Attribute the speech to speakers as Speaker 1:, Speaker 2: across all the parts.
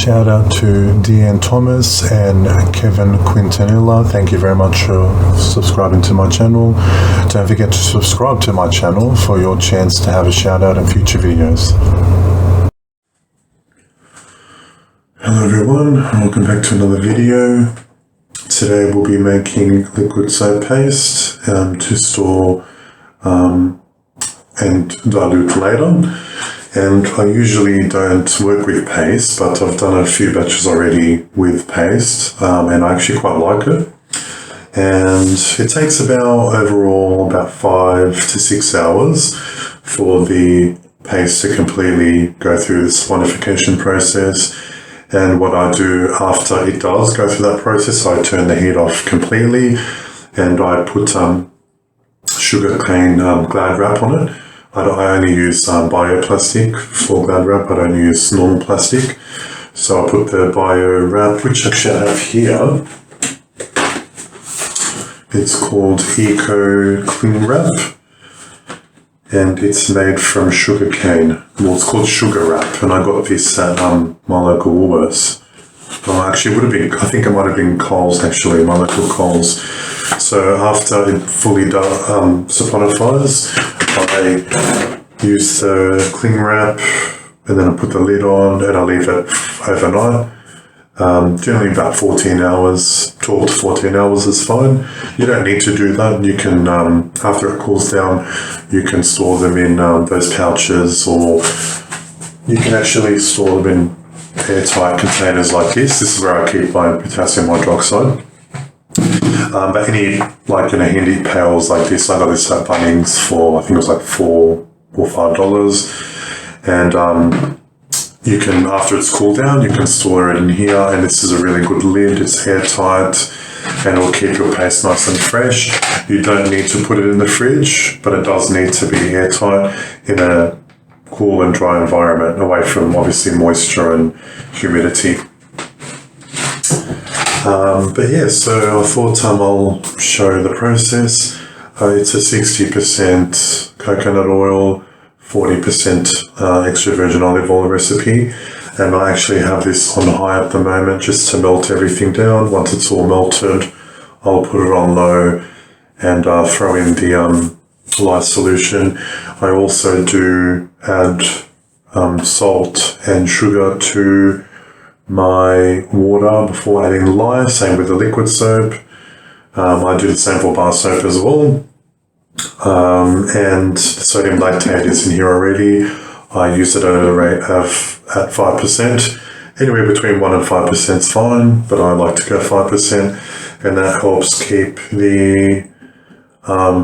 Speaker 1: Shout out to Deanne Thomas and Kevin Quintanilla. Thank you very much for subscribing to my channel. Don't forget to subscribe to my channel for your chance to have a shout out in future videos. Hello everyone, welcome back to another video. Today we'll be making liquid soap paste to store and dilute later. And I usually don't work with paste, but I've done a few batches already with paste, and I actually quite like it. And it takes overall about 5 to 6 hours for the paste to completely go through the saponification process. And what I do after it does go through that process, I turn the heat off completely and I put sugar cane Glad wrap on it. I only use bioplastic for Glad wrap. I don't use normal plastic. So I put the bio wrap, which actually I have here. It's called Eco Cling Wrap, and it's made from sugar cane. Well, it's called Sugar Wrap, and I got this at my local Woolworths. Actually, it would have been, I think it might have been Coles, actually, my local Coles. So after it fully saponifies, I use the cling wrap and then I put the lid on and I leave it overnight. Generally about 14 hours, 12 to 14 hours is fine. You don't need to do that. You can, after it cools down, you can store them in those pouches, or you can actually store them in airtight containers like this. This is where I keep my potassium hydroxide. But any, like in a handy pails like this, I got this at Bunnings for, I think it was like $4 or $5. And you can, after it's cooled down, you can store it in here. And this is a really good lid. It's airtight and it will keep your paste nice and fresh. You don't need to put it in the fridge, but it does need to be airtight in a cool and dry environment, away from obviously moisture and humidity. But yeah, so I thought I'll show the process. It's a 60% coconut oil, 40% extra virgin olive oil recipe. And I actually have this on high at the moment just to melt everything down. Once it's all melted, I'll put it on low and throw in the lye solution. I also do add salt and sugar to my water before adding lye, same with the liquid soap. I do the same for bar soap as well. And sodium lactate is in here already. I use it at a rate of at 5%. Anywhere between 1 and 5% is fine, but I like to go 5%, and that helps keep the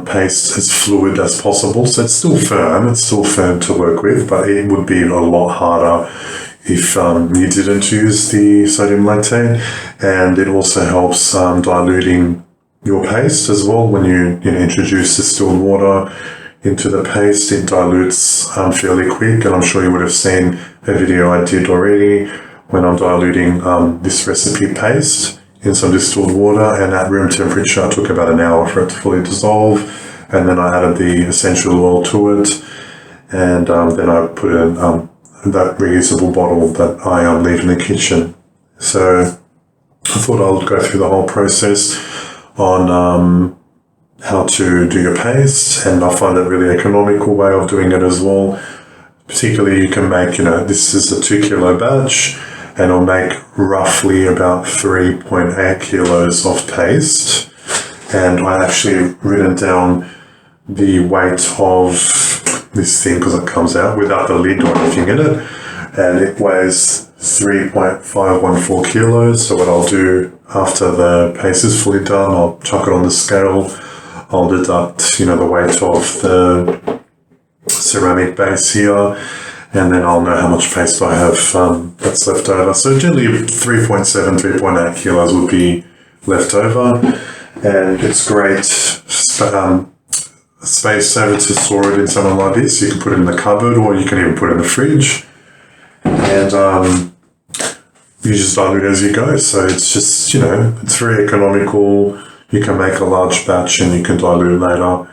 Speaker 1: paste as fluid as possible. So it's still firm to work with, but it would be a lot harder if you didn't use the sodium lactate. And it also helps diluting your paste as well. When you introduce distilled water into the paste, it dilutes fairly quick, and I'm sure you would have seen a video I did already when I'm diluting this recipe paste in some distilled water, and at room temperature it took about an hour for it to fully dissolve. And then I added the essential oil to it, and then I put in that reusable bottle that I leave in the kitchen. So I thought I'll go through the whole process on how to do your paste, and I find it a really economical way of doing it as well. Particularly you can make, this is a 2 kilo batch, and I'll make roughly about 3.8 kilos of paste. And I actually written down the weight of this thing because it comes out without the lid or anything in it, and it weighs 3.514 kilos. So what I'll do after the paste is fully done, I'll chuck it on the scale. I'll deduct, the weight of the ceramic base here, and then I'll know how much paste I have that's left over. So generally 3.7, 3.8 kilos would be left over, and it's great space saver to store it in something like this. You can put it in the cupboard, or you can even put it in the fridge, and you just dilute as you go. So it's just, it's very economical. You can make a large batch and you can dilute later,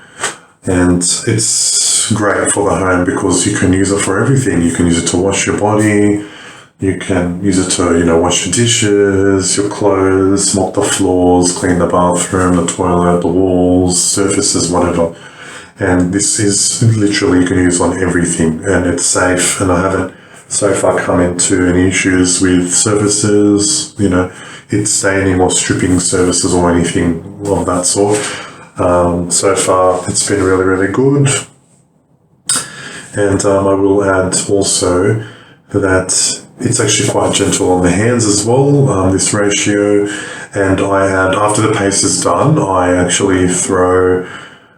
Speaker 1: and it's great for the home because you can use it for everything. You can use it to wash your body, You can use it to, wash your dishes, your clothes, mop the floors, clean the bathroom, the toilet, the walls, surfaces, whatever. And this is literally you can use on everything, and it's safe, and I haven't so far come into any issues with surfaces, it staining or stripping surfaces or anything of that sort. So far it's been really, really good. And I will add also that it's actually quite gentle on the hands as well, this ratio. And I add, after the paste is done, I actually throw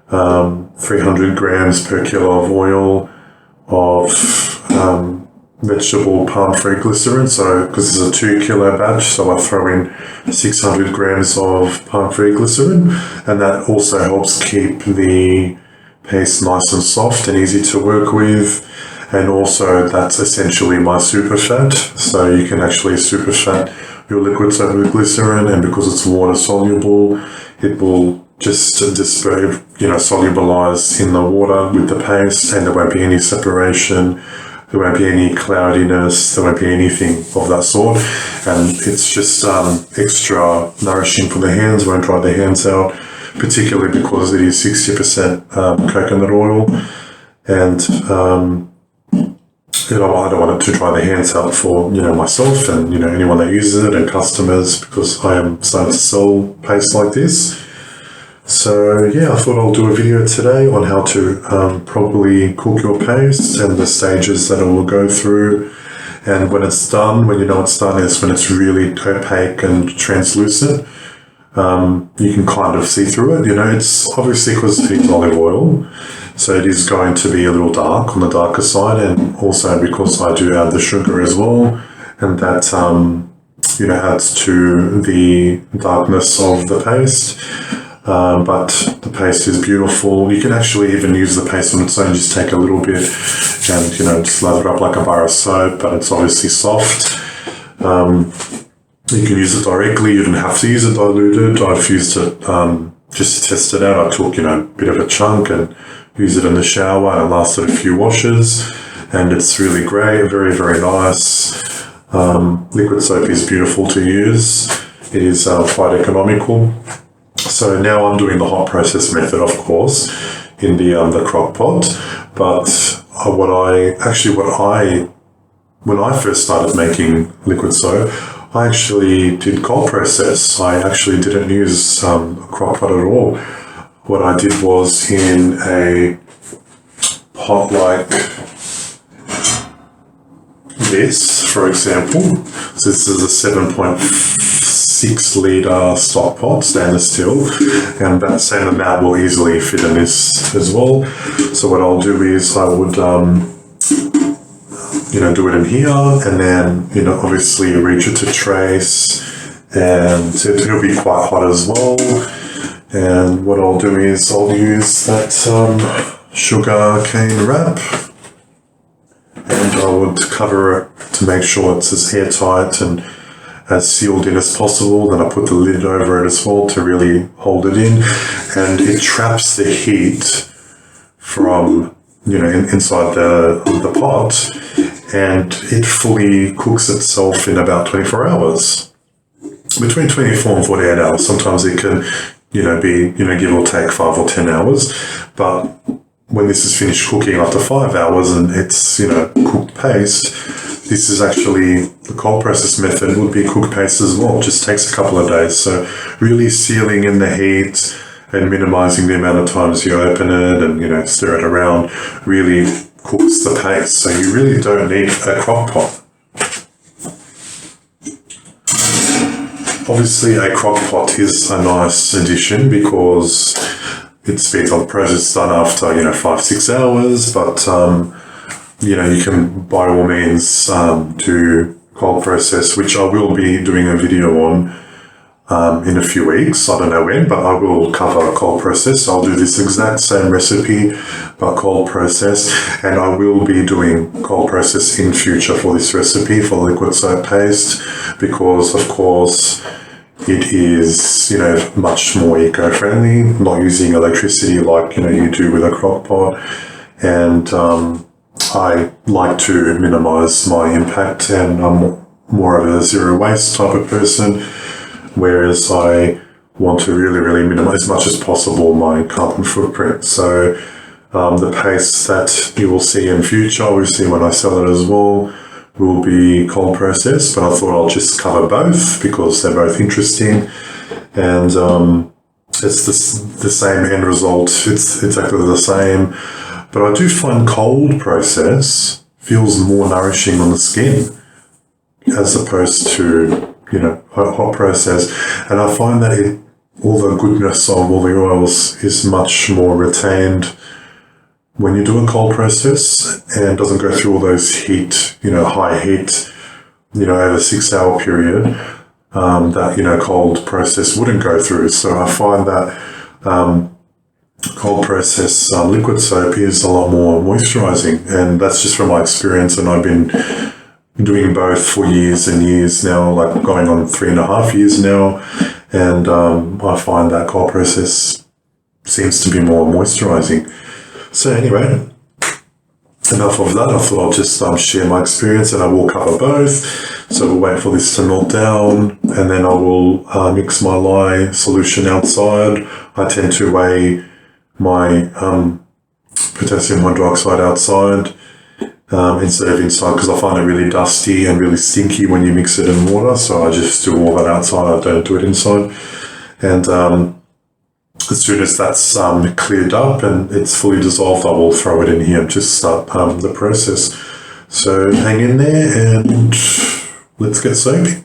Speaker 1: 300 grams per kilo of oil of vegetable palm-free glycerin. So, because this is a 2 kilo batch, so I throw in 600 grams of palm-free glycerin, and that also helps keep the paste nice and soft and easy to work with. And also that's essentially my super fat. So you can actually super fat your liquid soap with glycerin, and because it's water soluble, it will just solubilize in the water with the paste, and there won't be any separation, there won't be any cloudiness, there won't be anything of that sort. And it's just extra nourishing for the hands, won't dry the hands out, particularly because it is 60% coconut oil. And I don't want it to dry the hands out for, myself and, anyone that uses it, and customers, because I am starting to sell paste like this. So yeah, I thought I'll do a video today on how to properly cook your paste and the stages that it will go through. And when it's done, when you know it's done, is when it's really opaque and translucent. You can kind of see through it. It's obviously because it's olive oil, so it is going to be a little dark, on the darker side, and also because I do add the sugar as well, and that adds to the darkness of the paste. But the paste is beautiful. You can actually even use the paste on its own, just take a little bit and just lather up like a bar of soap, but it's obviously soft. You can use it directly, you don't have to use it diluted. I've used it just to test it out. I took a bit of a chunk and used it in the shower, and it lasted a few washes, and it's really great, very, very nice. Liquid soap is beautiful to use. It is quite economical. So now I'm doing the hot process method, of course, in the crock pot. But when I first started making liquid soap, I actually did cold process. I actually didn't use a crock pot at all. What I did was, in a pot like this, for example, so this is a 7.6 litre stock pot, stainless steel, and that same amount will easily fit in this as well. So what I'll do is I would do it in here, and then, obviously reach it to trace, and it'll be quite hot as well. And what I'll do is I'll use that sugar cane wrap, and I would cover it to make sure it's as airtight and as sealed in as possible. Then I put the lid over it as well to really hold it in, and it traps the heat from inside the pot, and it fully cooks itself in about 24 hours. Between 24 and 48 hours. Sometimes it can, be, give or take 5 or 10 hours. But when this is finished cooking after 5 hours and it's, cooked paste, this is actually, the cold process method would be cooked paste as well. It just takes a couple of days. So really sealing in the heat and minimizing the amount of times you open it and, stir it around really cooks the paste. So you really don't need a crock pot. Obviously, a crock pot is a nice addition because it speeds up the process done after, 5-6 hours, but, you can by all means do cold process, which I will be doing a video on in a few weeks. I don't know when, but I will cover cold process. I'll do this exact same recipe, but cold process, and I will be doing cold process in future for this recipe for liquid soap paste, because of course it is, much more eco-friendly, not using electricity like, you do with a crock pot. And I like to minimize my impact, and I'm more of a zero waste type of person, whereas I want to really, really minimize as much as possible my carbon footprint. So the paste that you will see in future, obviously when I sell it as well, will be cold processed, but I thought I'll just cover both because they're both interesting, and it's the same end result. It's exactly the same, but I do find cold process feels more nourishing on the skin as opposed to hot process, and I find that all the goodness of all the oils is much more retained when you do a cold process and doesn't go through all those heat, high heat, over 6 hour period that, cold process wouldn't go through. So I find that cold process liquid soap is a lot more moisturizing, and that's just from my experience. And I've been doing both for years and years now, like going on 3.5 years now. And I find that cold process seems to be more moisturizing. So anyway, enough of that. I thought I'll just share my experience, and I will cover both. So we'll wait for this to melt down, and then I will mix my lye solution outside. I tend to weigh my potassium hydroxide outside instead of inside, because I find it really dusty and really stinky when you mix it in water. So I just do all that outside. I don't do it inside. And as soon as that's cleared up and it's fully dissolved, I will throw it in here and just start the process. So hang in there and let's get soapy.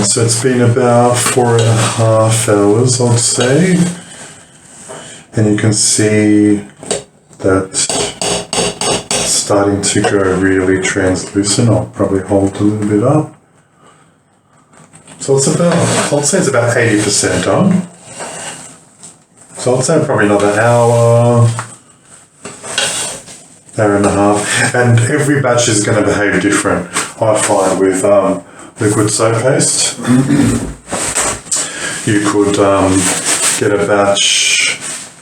Speaker 1: So it's been about 4.5 hours, I'd say. And you can see that it's starting to go really translucent. I'll probably hold a little bit up. So it's about, I'd say it's about 80% done. So I'd say probably another hour and a half. And every batch is going to behave different, I find, with liquid soap paste. You could get a batch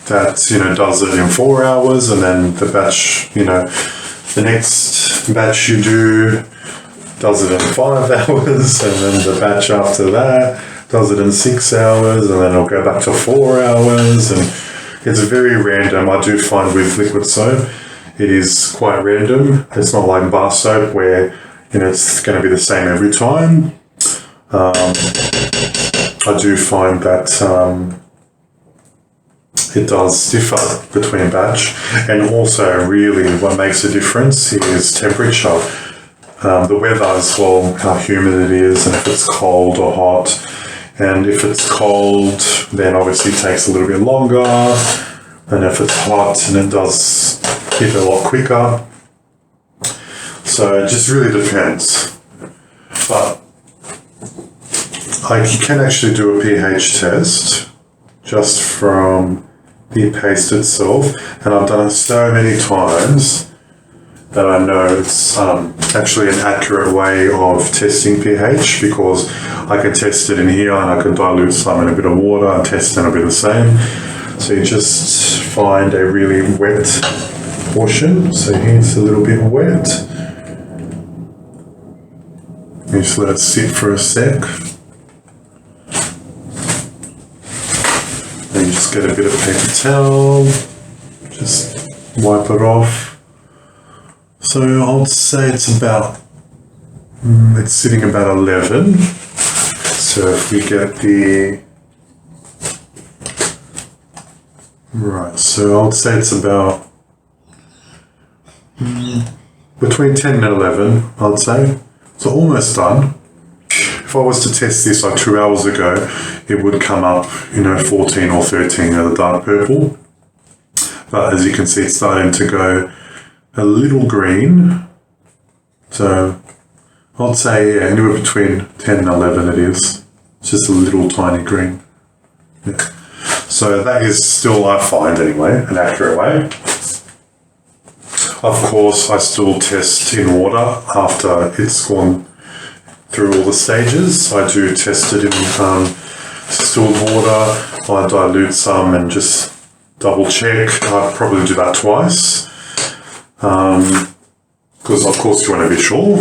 Speaker 1: that, you know, does it in 4 hours, and then the batch, you know, the next batch you do does it in 5 hours, and then the batch after that does it in 6 hours, and then it'll go back to 4 hours, and it's very random. I do find with liquid soap, it is quite random. It's not like bar soap where, you know, it's going to be the same every time. I do find that it does differ between batch, and also really what makes a difference is temperature. The weather as well, how humid it is, and if it's cold or hot. And if it's cold, then obviously it takes a little bit longer. And if it's hot, and it does hit a lot quicker. So it just really depends. But you can actually do a pH test just from the paste itself. And I've done it so many times that I know it's actually an accurate way of testing pH, because I can test it in here and I can dilute some in a bit of water and test it and it'll be the same. So you just find a really wet portion. So here's a little bit wet. You just let it sit for a sec. Then you just get a bit of paper towel, just wipe it off. So I'd say it's about, it's sitting about 11. So if we get the, right, so I'd say it's about between 10 and 11, I'd say. So almost done. If I was to test this like 2 hours ago, it would come up, you know, 14 or 13 of the dark purple. But as you can see, it's starting to go a little green. So I'd say, yeah, anywhere between 10 and 11 it is. It's just a little tiny green. Yeah. So that is still, I find anyway, an accurate way. Of course, I still test in water after it's gone through all the stages. I do test it in distilled water. I dilute some and just double check. I probably do that twice. Because of course you want to be sure,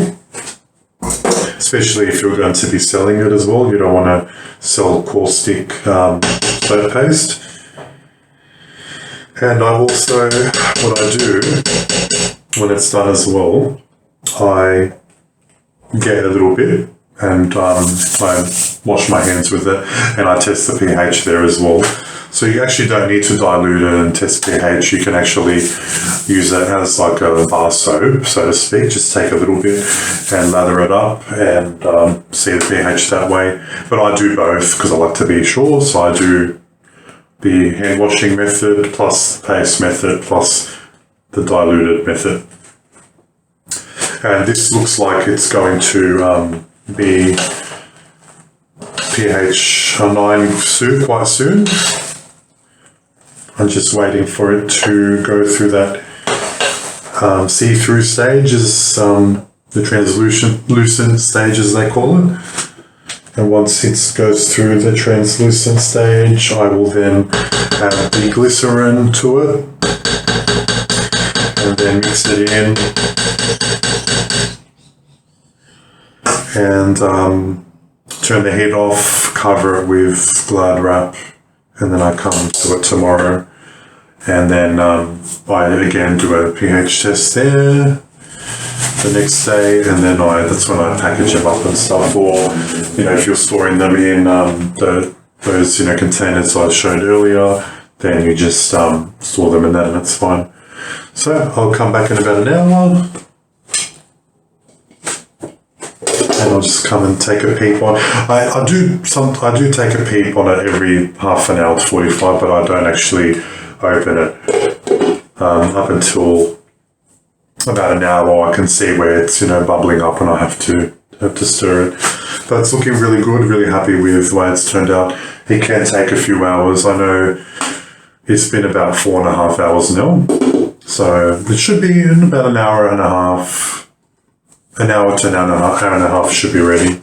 Speaker 1: especially if you're going to be selling it as well. You don't want to sell caustic soap paste. And I also, what I do when it's done as well, I get a little bit and I wash my hands with it, and I test the pH there as well. So you actually don't need to dilute it and test pH. You can actually use it as like a bar soap, so to speak. Just take a little bit and lather it up and see the pH that way. But I do both because I like to be sure. So I do the hand washing method plus the paste method plus the diluted method. And this looks like it's going to be pH 9 soon, quite soon. I'm just waiting for it to go through that see-through stage, is the translucent stage as they call it. And once it goes through the translucent stage, I will then add the glycerin to it and then mix it in and turn the heat off, cover it with Glad wrap, and then I come to it tomorrow. And then I again do a pH test there the next day, and then that's when I package them up and stuff. Or, you know, if you're storing them in those containers I showed earlier, then you just store them in that, and it's fine. So I'll come back in about an hour, and I'll just come and take a peep on. I do take a peep on it every half an hour to 45, but I don't actually open it up until about an hour while I can see where it's, bubbling up, and I have to stir it. But it's looking really good, really happy with the way it's turned out. It can take a few hours. I know it's been about 4.5 hours now. So it should be in about an hour and a half. An hour to an hour and a half should be ready.